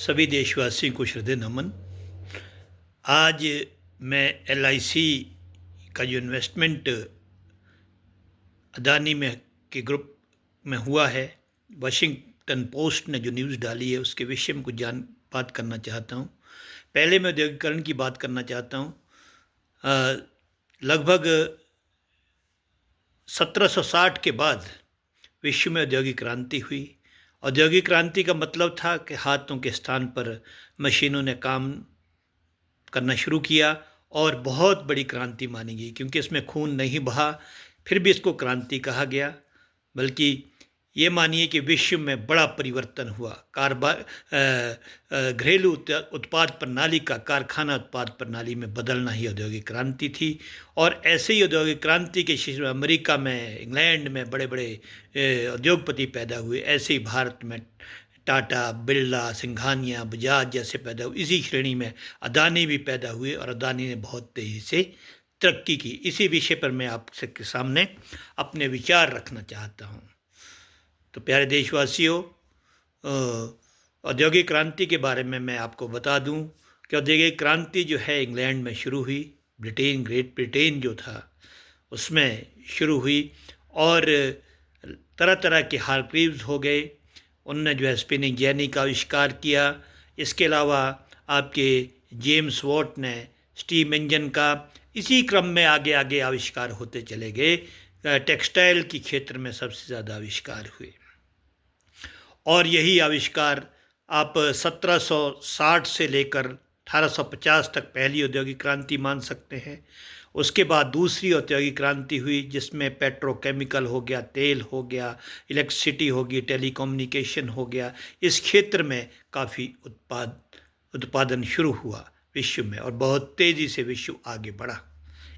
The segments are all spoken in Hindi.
सभी देशवासियों को श्रद्धेय नमन। आज मैं LIC का जो इन्वेस्टमेंट अदानी में के ग्रुप में हुआ है, वाशिंगटन पोस्ट ने जो न्यूज़ डाली है उसके विषय में कुछ बात करना चाहता हूँ। पहले मैं औद्योगिकरण की बात करना चाहता हूँ। लगभग 1760 के बाद विश्व में औद्योगिक क्रांति हुई। औद्योगिक क्रांति का मतलब था कि हाथों के स्थान पर मशीनों ने काम करना शुरू किया और बहुत बड़ी क्रांति मानी गई, क्योंकि इसमें खून नहीं बहा फिर भी इसको क्रांति कहा गया। बल्कि ये मानिए कि विश्व में बड़ा परिवर्तन हुआ। घरेलू उत्पाद प्रणाली का कारखाना उत्पाद प्रणाली में बदलना ही औद्योगिक क्रांति थी। और ऐसे ही औद्योगिक क्रांति के शीर्ष में अमेरिका में, इंग्लैंड में बड़े बड़े उद्योगपति पैदा हुए। ऐसे ही भारत में टाटा, बिरला, सिंघानिया, बजाज जैसे पैदा हुए। इसी श्रेणी में अदानी भी पैदा हुए और अदानी ने बहुत तेज़ी से तरक्की की। इसी विषय पर मैं आपके सामने अपने विचार रखना चाहता हूँ। तो प्यारे देशवासियों, औद्योगिक क्रांति के बारे में मैं आपको बता दूं कि औद्योगिक क्रांति जो है इंग्लैंड में शुरू हुई। ग्रेट ब्रिटेन जो था उसमें शुरू हुई और तरह तरह के हार्ग्रीव्स हो गए। उनने जो है स्पिनिंग जेनी का आविष्कार किया। इसके अलावा आपके जेम्स वॉट ने स्टीम इंजन का, इसी क्रम में आगे आगे आविष्कार होते चले गए। टेक्सटाइल के क्षेत्र में सबसे ज़्यादा आविष्कार हुए और यही आविष्कार आप 1760 से लेकर 1850 तक पहली औद्योगिक क्रांति मान सकते हैं। उसके बाद दूसरी औद्योगिक क्रांति हुई, जिसमें पेट्रोकेमिकल हो गया, तेल हो गया, इलेक्ट्रिसिटी होगी, टेलीकम्युनिकेशन हो गया। इस क्षेत्र में काफ़ी उत्पादन शुरू हुआ विश्व में और बहुत तेज़ी से विश्व आगे बढ़ा,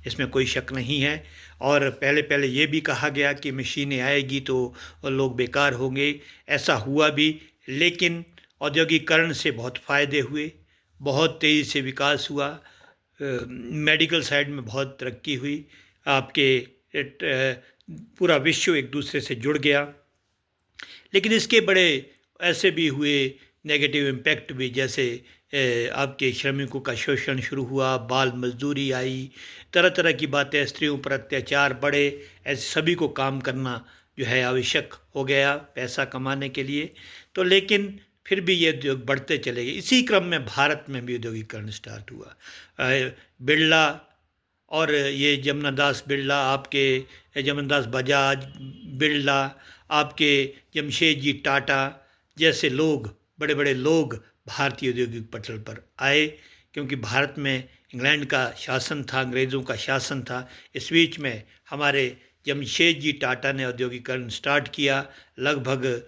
इसमें कोई शक नहीं है। और पहले पहले ये भी कहा गया कि मशीनें आएगी तो लोग बेकार होंगे। ऐसा हुआ भी, लेकिन औद्योगिकरण से बहुत फ़ायदे हुए, बहुत तेज़ी से विकास हुआ। मेडिकल साइड में बहुत तरक्की हुई। आपके पूरा विश्व एक दूसरे से जुड़ गया। लेकिन इसके बड़े ऐसे भी हुए नेगेटिव इम्पैक्ट भी, जैसे आपके श्रमिकों का शोषण शुरू हुआ, बाल मजदूरी आई, तरह तरह की बातें, स्त्रियों पर अत्याचार बढ़े। ऐसे सभी को काम करना जो है आवश्यक हो गया पैसा कमाने के लिए। तो लेकिन फिर भी ये उद्योग बढ़ते चले गए। इसी क्रम में भारत में भी औद्योगिकरण स्टार्ट हुआ। बिरला और ये जमनादास बिरला, आपके जमनादास बजाज, बिरला, आपके जमशेदजी टाटा जैसे लोग, बड़े बड़े लोग भारतीय औद्योगिक पटल पर आए, क्योंकि भारत में इंग्लैंड का शासन था, अंग्रेज़ों का शासन था। इस बीच में हमारे जमशेदजी टाटा ने औद्योगिकरण स्टार्ट किया। लगभग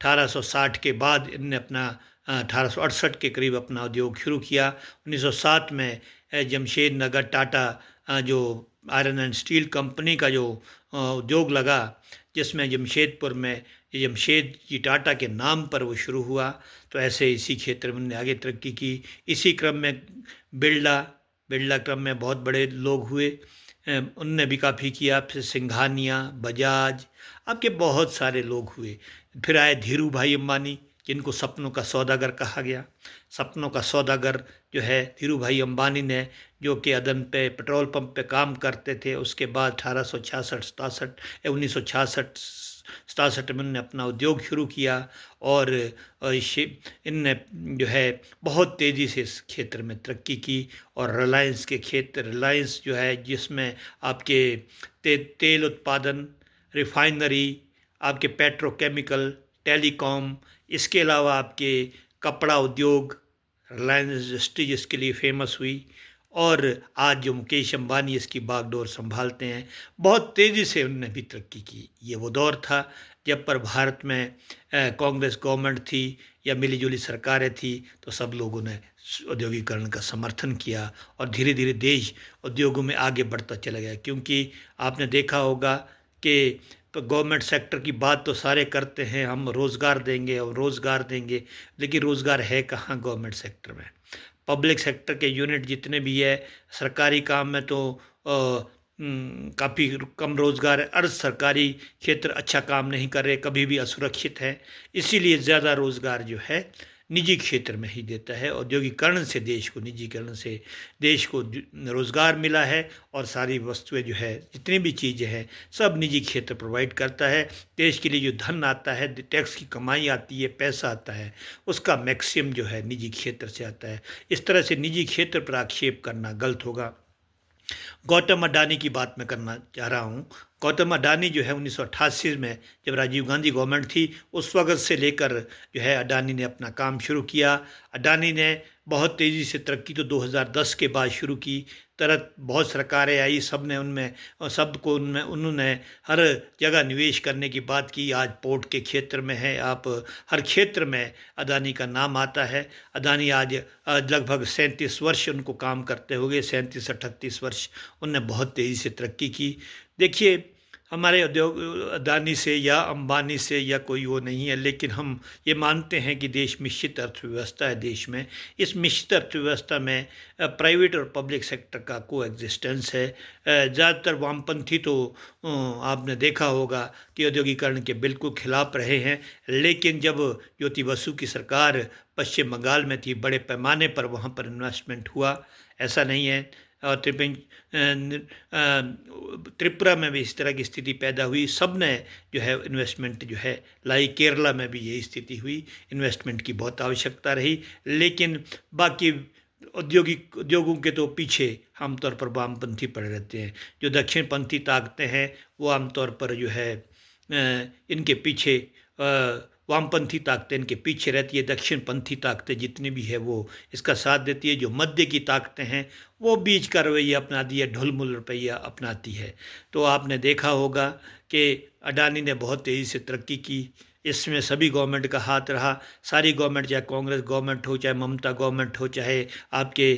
1860 के बाद इनने अपना 1868 के करीब अपना उद्योग शुरू किया। 1907 में जमशेद नगर टाटा जो आयरन एंड स्टील कंपनी का जो उद्योग लगा, जिसमें जमशेदपुर में जमशेद जी टाटा के नाम पर वो शुरू हुआ। तो ऐसे इसी क्षेत्र में आगे तरक्की की। इसी क्रम में बिरला क्रम में बहुत बड़े लोग हुए, उनने भी काफ़ी किया। फिर सिंघानिया, बजाज, आपके बहुत सारे लोग हुए। फिर आए धीरू भाई अंबानी, जिनको सपनों का सौदागर कहा गया। सपनों का सौदागर जो है धीरू भाई अंबानी ने, जो कि अदन पे पेट्रोल पंप पे काम करते थे। उसके बाद 1966 में उन्होंने अपना उद्योग शुरू किया और इनने जो है बहुत तेज़ी से इस क्षेत्र में तरक्की की। और रिलायंस जो है, जिसमें आपके तेल उत्पादन, रिफाइनरी, आपके पेट्रोकेमिकल, टेलीकॉम, इसके अलावा आपके कपड़ा उद्योग, रिलायंस इंडस्ट्री जिसके लिए फेमस हुई। और आज जो मुकेश अंबानी इसकी बागडोर संभालते हैं, बहुत तेज़ी से उन्होंने भी तरक्की की। ये वो दौर था जब पर भारत में कांग्रेस गवर्नमेंट थी या मिलीजुली सरकारें थी, तो सब लोगों ने औद्योगिकरण का समर्थन किया और धीरे धीरे देश उद्योगों में आगे बढ़ता चला गया। क्योंकि आपने देखा होगा कि गवर्नमेंट सेक्टर की बात तो सारे करते हैं, हम रोज़गार देंगे और रोज़गार देंगे, लेकिन रोज़गार है कहाँ गवर्नमेंट सेक्टर में। पब्लिक सेक्टर के यूनिट जितने भी है, सरकारी काम में तो काफ़ी कम रोज़गार है। अर्ध सरकारी क्षेत्र अच्छा काम नहीं कर रहे, कभी भी असुरक्षित है। इसीलिए ज़्यादा रोज़गार जो है निजी क्षेत्र में ही देता है। औद्योगिकरण से देश को, निजीकरण से देश को रोज़गार मिला है और सारी वस्तुएं जो है, जितनी भी चीज़ें हैं, सब निजी क्षेत्र प्रोवाइड करता है। देश के लिए जो धन आता है, टैक्स की कमाई आती है, पैसा आता है, उसका मैक्सिमम जो है निजी क्षेत्र से आता है। इस तरह से निजी क्षेत्र पर आक्षेप करना गलत होगा। गौतम अडानी की बात मैं करना चाह रहा हूँ। गौतम अडानी जो है 1988 में, जब राजीव गांधी गवर्नमेंट थी, उस वक़्त से लेकर जो है अडानी ने अपना काम शुरू किया। अडानी ने बहुत तेज़ी से तरक्की तो 2010 के बाद शुरू की। तरह बहुत सरकारें आई, सब ने उनमें सबको उनमें उन्होंने हर जगह निवेश करने की बात की। आज पोर्ट के क्षेत्र में है, आप हर क्षेत्र में अडानी का नाम आता है। अडानी आज लगभग 37 वर्ष उनको काम करते हो गए, 37-38 वर्ष उनने बहुत तेज़ी से तरक्की की। देखिए, हमारे उद्योग अडानी से या अंबानी से या कोई वो नहीं है, लेकिन हम ये मानते हैं कि देश मिश्रित अर्थव्यवस्था है। देश में इस मिश्रित अर्थव्यवस्था में प्राइवेट और पब्लिक सेक्टर का को एग्जिस्टेंस है। ज़्यादातर वामपंथी तो आपने देखा होगा कि औद्योगिकरण के बिल्कुल खिलाफ रहे हैं, लेकिन जब ज्योति बसु की सरकार पश्चिम बंगाल में थी, बड़े पैमाने पर वहाँ पर इन्वेस्टमेंट हुआ। ऐसा नहीं है। और त्रिपुरा में भी इस तरह की स्थिति पैदा हुई। सब ने जो है इन्वेस्टमेंट जो है लाई। केरला में भी यही स्थिति हुई, इन्वेस्टमेंट की बहुत आवश्यकता रही। लेकिन बाकी उद्योगों के तो पीछे आमतौर पर वामपंथी पड़े रहते हैं। जो दक्षिणपंथी ताकतें हैं वो आमतौर पर जो है इनके पीछे, वामपंथी ताकतें इनके पीछे रहती है। दक्षिणपंथी ताकतें जितनी भी है वो इसका साथ देती है। जो मध्य की ताकतें हैं वो बीच का रवैया अपनाती है, ढुलमुल रवैया अपनाती है। तो आपने देखा होगा कि अडानी ने बहुत तेज़ी से तरक्की की। इसमें सभी गवर्नमेंट का हाथ रहा। सारी गवर्नमेंट, चाहे कांग्रेस गवर्नमेंट हो, चाहे ममता गवर्नमेंट हो, चाहे आपके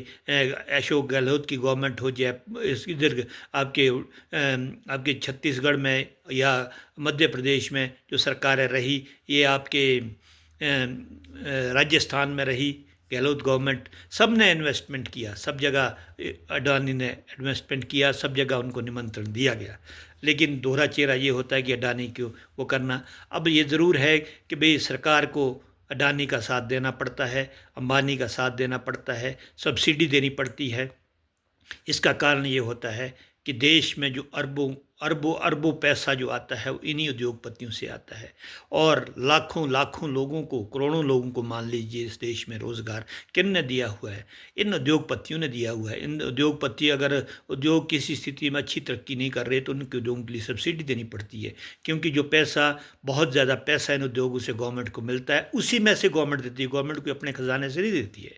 अशोक गहलोत की गवर्नमेंट हो, चाहे इधर आपके छत्तीसगढ़ में या मध्य प्रदेश में जो सरकारें रही, ये आपके राजस्थान में रही गहलोत गवर्नमेंट, सब ने इन्वेस्टमेंट किया। सब जगह अडानी ने इन्वेस्टमेंट किया, सब जगह उनको निमंत्रण दिया गया। लेकिन दोहरा चेहरा ये होता है कि अडानी क्यों वो करना। अब ये ज़रूर है कि भाई सरकार को अडानी का साथ देना पड़ता है, अंबानी का साथ देना पड़ता है, सब्सिडी देनी पड़ती है। इसका कारण ये होता है कि देश में जो अरबों अरबों अरबों पैसा जो आता है वो इन्हीं उद्योगपतियों से आता है। और लाखों लाखों लोगों को, करोड़ों लोगों को मान लीजिए इस देश में रोज़गार किन ने दिया हुआ है? इन उद्योगपतियों ने दिया हुआ है। इन उद्योगपति अगर उद्योग किसी स्थिति में अच्छी तरक्की नहीं कर रहे तो उनके उद्योगों के लिए सब्सिडी देनी पड़ती है, क्योंकि जो पैसा, बहुत ज़्यादा पैसा इन उद्योगों से गवर्नमेंट को मिलता है, उसी में से गवर्नमेंट देती है। गवर्नमेंट को अपने खजाने से नहीं देती है।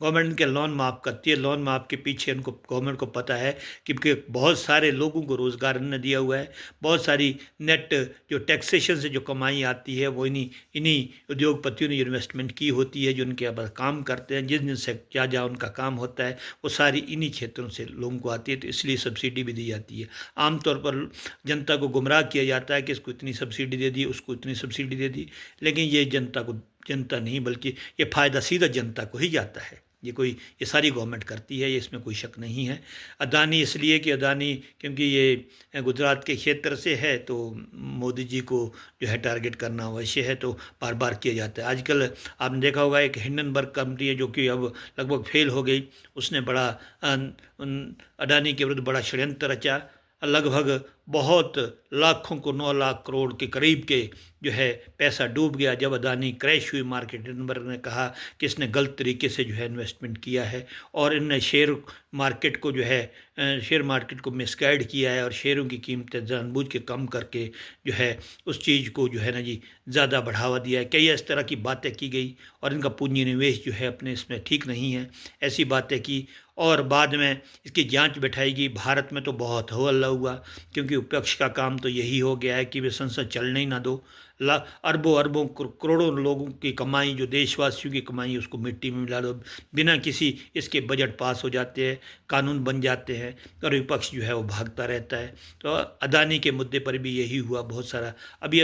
गवर्नमेंट इनके लोन माफ़ करती है। लोन माफ़ के पीछे उनको, गवर्नमेंट को पता है कि बहुत सारे लोगों को रोज़गार इन्होंने दिया हुआ है। बहुत सारी नेट जो टैक्सेशन से जो कमाई आती है वो इन्हीं उद्योगपतियों ने इन्वेस्टमेंट की होती है, जो उनके अब काम करते हैं, जिन जिन से क्या जहाँ उनका काम होता है वो सारी इन्हीं क्षेत्रों से लोगों को आती है। तो इसलिए सब्सिडी भी दी जाती है। आमतौर पर जनता को गुमराह किया जाता है कि इसको इतनी सब्सिडी दे दी, उसको इतनी सब्सिडी दे दी, लेकिन ये जनता नहीं, बल्कि ये फ़ायदा सीधा जनता को ही जाता है। ये सारी गवर्नमेंट करती है, ये इसमें कोई शक नहीं है। अडानी इसलिए कि अडानी, क्योंकि ये गुजरात के क्षेत्र से है, तो मोदी जी को जो है टारगेट करना अवश्य है, तो बार बार किया जाता है। आजकल आपने देखा होगा एक हिंडनबर्ग कंपनी है जो कि अब लगभग फेल हो गई। उसने बड़ा अडानी के विरुद्ध बड़ा षड्यंत्र रचा। लगभग बहुत लाखों को, 9 लाख करोड़ के करीब के जो है पैसा डूब गया जब अडानी क्रैश हुई मार्केट। हिंडनबर्ग ने कहा कि इसने गलत तरीके से जो है इन्वेस्टमेंट किया है और इनने शेयर मार्केट को जो है शेयर मार्केट को मिसगाइड किया है और शेयरों की कीमतें जानबूझ के कम करके जो है उस चीज़ को जो है ना जी ज़्यादा बढ़ावा दिया है। कई इस तरह की बातें की गई और इनका पूंजी निवेश जो है अपने इसमें ठीक नहीं है, ऐसी बातें की और बाद में इसकी जांच बैठाई गई। भारत में तो बहुत हो हल्ला हुआ, क्योंकि विपक्ष का काम तो यही हो गया है कि वे संसद चलने ही ना दो। अरबों अरबों करोड़ों लोगों की कमाई, जो देशवासियों की कमाई, उसको मिट्टी में मिला दो। बिना किसी इसके बजट पास हो जाते हैं, कानून बन जाते हैं और विपक्ष जो है वो भागता रहता है। तो अडानी के मुद्दे पर भी यही हुआ बहुत सारा। अभी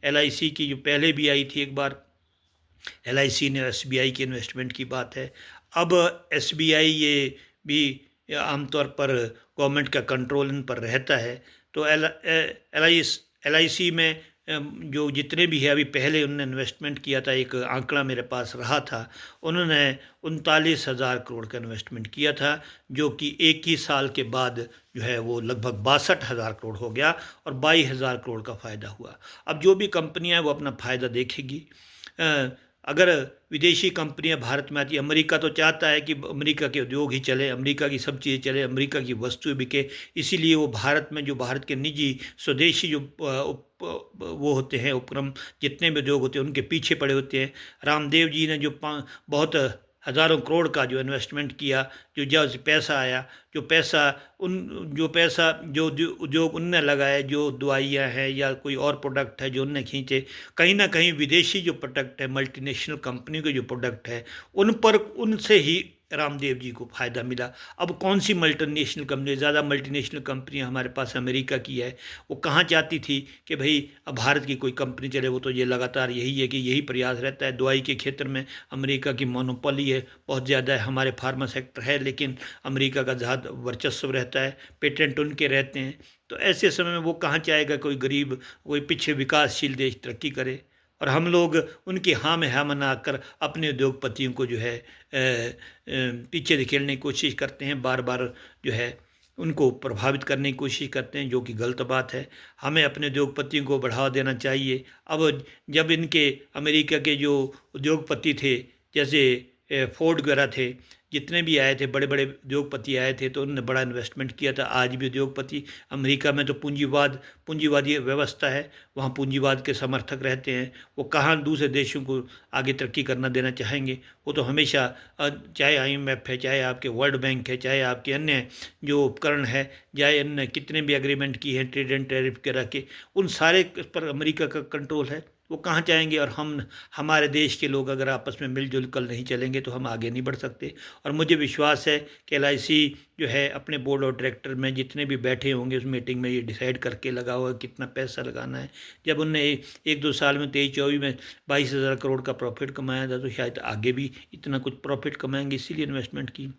LIC की जो पहले भी आई थी एक बार, LIC ने SBI की इन्वेस्टमेंट की बात है। अब SBI ये भी आमतौर पर गवर्नमेंट का कंट्रोल इन पर रहता है। तो LIC में जो जितने भी है अभी पहले उन्होंने इन्वेस्टमेंट किया था, एक आंकड़ा मेरे पास रहा था, उन्होंने 39,000 करोड़ का इन्वेस्टमेंट किया था, जो कि एक ही साल के बाद जो है वो लगभग 62,000 करोड़ हो गया और 22,000 करोड़ का फ़ायदा हुआ। अब जो भी कंपनियां वो अपना फ़ायदा देखेगी। अगर विदेशी कंपनियां भारत में आती, अमेरिका तो चाहता है कि अमेरिका के उद्योग ही चले, अमेरिका की सब चीज़ें चले, अमेरिका की वस्तुएं बिके, इसीलिए वो भारत में जो भारत के निजी स्वदेशी जो वो होते हैं उपक्रम, जितने भी उद्योग होते हैं उनके पीछे पड़े होते हैं। रामदेव जी ने जो बहुत हज़ारों करोड़ का जो इन्वेस्टमेंट किया, जो जब पैसा आया, जो पैसा जो उद्योग उनने लगाए, जो दवाइयाँ हैं या कोई और प्रोडक्ट है जो उनने खींचे, कहीं ना कहीं विदेशी जो प्रोडक्ट है, मल्टीनेशनल कंपनी के जो प्रोडक्ट है, उन पर उनसे ही रामदेव जी को फ़ायदा मिला। अब कौन सी मल्टीनेशनल कंपनी, ज़्यादा मल्टीनेशनल कंपनियां हमारे पास अमेरिका की है, वो कहाँ चाहती थी कि भाई अब भारत की कोई कंपनी चले, वो तो ये लगातार यही है कि यही प्रयास रहता है। दवाई के क्षेत्र में अमेरिका की मोनोपोली है, बहुत ज़्यादा है, हमारे फार्मा सेक्टर है लेकिन अमेरिका का ज़्यादा वर्चस्व रहता है, पेटेंट उनके रहते हैं। तो ऐसे समय में वो कहाँ चाहेगा कोई गरीब, कोई पिछड़े विकासशील देश तरक्की करे, और हम लोग उनकी हाँ में हाँ मनाकर अपने उद्योगपतियों को जो है पीछे धकेलने की कोशिश करते हैं, बार बार जो है उनको प्रभावित करने की कोशिश करते हैं, जो कि गलत बात है। हमें अपने उद्योगपतियों को बढ़ावा देना चाहिए। अब जब इनके अमेरिका के जो उद्योगपति थे, जैसे फोर्ड वगैरह थे, जितने भी आए थे बड़े बड़े उद्योगपति आए थे, तो उन्होंने बड़ा इन्वेस्टमेंट किया था। आज भी उद्योगपति, अमेरिका में तो पूंजीवादी व्यवस्था है, वहाँ पूंजीवाद के समर्थक रहते हैं, वो कहाँ दूसरे देशों को आगे तरक्की करना देना चाहेंगे। वो तो हमेशा चाहे IMF है, चाहे आपके वर्ल्ड बैंक है, चाहे आपके अन्य जो उपकरण है, चाहे अन्य कितने भी एग्रीमेंट की है ट्रेड एंड टैरिफ वगैरह के, उन सारे पर अमेरिका का कंट्रोल है, वो कहाँ चाहेंगे। और हमारे देश के लोग अगर आपस में मिलजुल कर नहीं चलेंगे तो हम आगे नहीं बढ़ सकते। और मुझे विश्वास है कि LIC जो है अपने बोर्ड ऑफ डायरेक्टर में जितने भी बैठे होंगे उस मीटिंग में ये डिसाइड करके लगा हुआ है कितना पैसा लगाना है। जब उनने एक दो साल में 23-24 में 22,000 करोड़ का प्रॉफिट कमाया था, तो शायद आगे भी इतना कुछ प्रॉफिट कमाएंगे, इसीलिए इन्वेस्टमेंट की।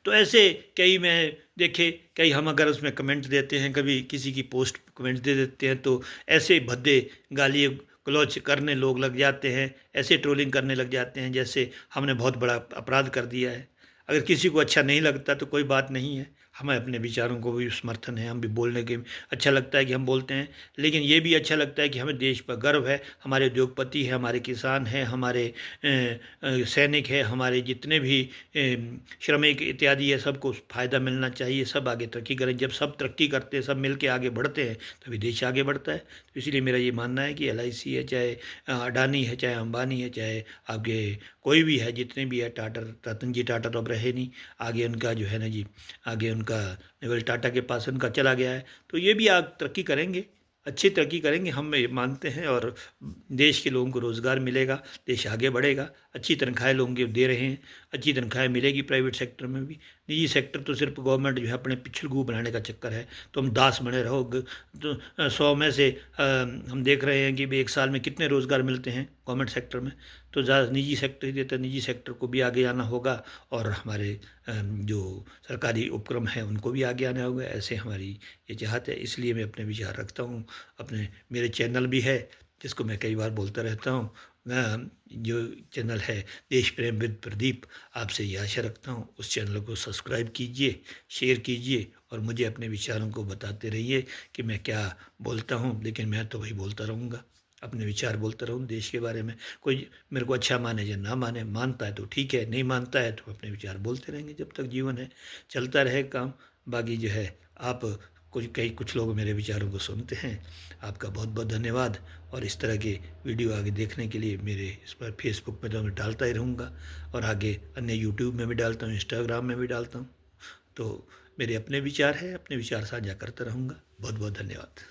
तो ऐसे कई मैं देखे, कई हम अगर उसमें कमेंट्स देते हैं, कभी किसी की पोस्ट कमेंट्स दे देते हैं, तो ऐसे भद्दे गाली गलौज करने लोग लग जाते हैं, ऐसे ट्रोलिंग करने लग जाते हैं जैसे हमने बहुत बड़ा अपराध कर दिया है। अगर किसी को अच्छा नहीं लगता तो कोई बात नहीं है, हमें अपने विचारों को भी समर्थन है, हम भी बोलने के अच्छा लगता है कि हम बोलते हैं, लेकिन ये भी अच्छा लगता है कि हमें देश पर गर्व है, हमारे उद्योगपति हैं, हमारे किसान हैं, हमारे सैनिक हैं, हमारे जितने भी श्रमिक इत्यादि है, सबको फ़ायदा मिलना चाहिए, सब आगे तरक्की करें। जब सब तरक्की करते हैं, सब मिल के आगे बढ़ते हैं, तभी देश आगे बढ़ता है। तो इसीलिए मेरा ये मानना है कि LIC है, चाहे अडानी है, चाहे अंबानी है, चाहे आपके कोई भी है, जितने भी है, टाटा, रतन जी टाटा तो अब रहे नहीं, आगे उनका जो है ना जी, आगे उनका नेवल टाटा के पास उनका चला गया है, तो ये भी आप तरक्की करेंगे, अच्छी तरक्की करेंगे, हम ये मानते हैं। और देश के लोगों को रोज़गार मिलेगा, देश आगे बढ़ेगा, अच्छी तनख्वाहें लोगों के दे रहे हैं, अच्छी तनख्वाहें मिलेगी प्राइवेट सेक्टर में भी। निजी सेक्टर तो सिर्फ गवर्नमेंट जो है अपने पिछड़गू बनाने का चक्कर है, तो हम दास बने रहोगे। तो 100 में से हम देख रहे हैं कि भी एक साल में कितने रोज़गार मिलते हैं गवर्नमेंट सेक्टर में, तो ज़्यादा निजी सेक्टर ही देता है। निजी सेक्टर को भी आगे आना होगा और हमारे जो सरकारी उपक्रम हैं उनको भी आगे आना होगा, ऐसे हमारी ये चाहत है। इसलिए मैं अपने विचार रखता हूँ। मेरे चैनल भी है जिसको मैं कई बार बोलता रहता हूँ, जो चैनल है देश प्रेम विद प्रदीप, आपसे ये आशा रखता हूँ उस चैनल को सब्सक्राइब कीजिए, शेयर कीजिए और मुझे अपने विचारों को बताते रहिए कि मैं क्या बोलता हूँ। लेकिन मैं तो वही बोलता रहूँगा, अपने विचार बोलता रहूँ देश के बारे में। कोई मेरे को अच्छा माने या ना माने, मानता है तो ठीक है, नहीं मानता है तो अपने विचार बोलते रहेंगे जब तक जीवन है, चलता रहे काम। बाकी जो है आप कुछ लोग मेरे विचारों को सुनते हैं, आपका बहुत बहुत धन्यवाद। और इस तरह के वीडियो आगे देखने के लिए मेरे इस पर फेसबुक में तो मैं डालता ही रहूँगा, और आगे अन्य यूट्यूब में भी डालता हूँ, इंस्टाग्राम में भी डालता हूँ। तो मेरे अपने विचार हैं, अपने विचार साझा करता रहूँगा। बहुत बहुत धन्यवाद।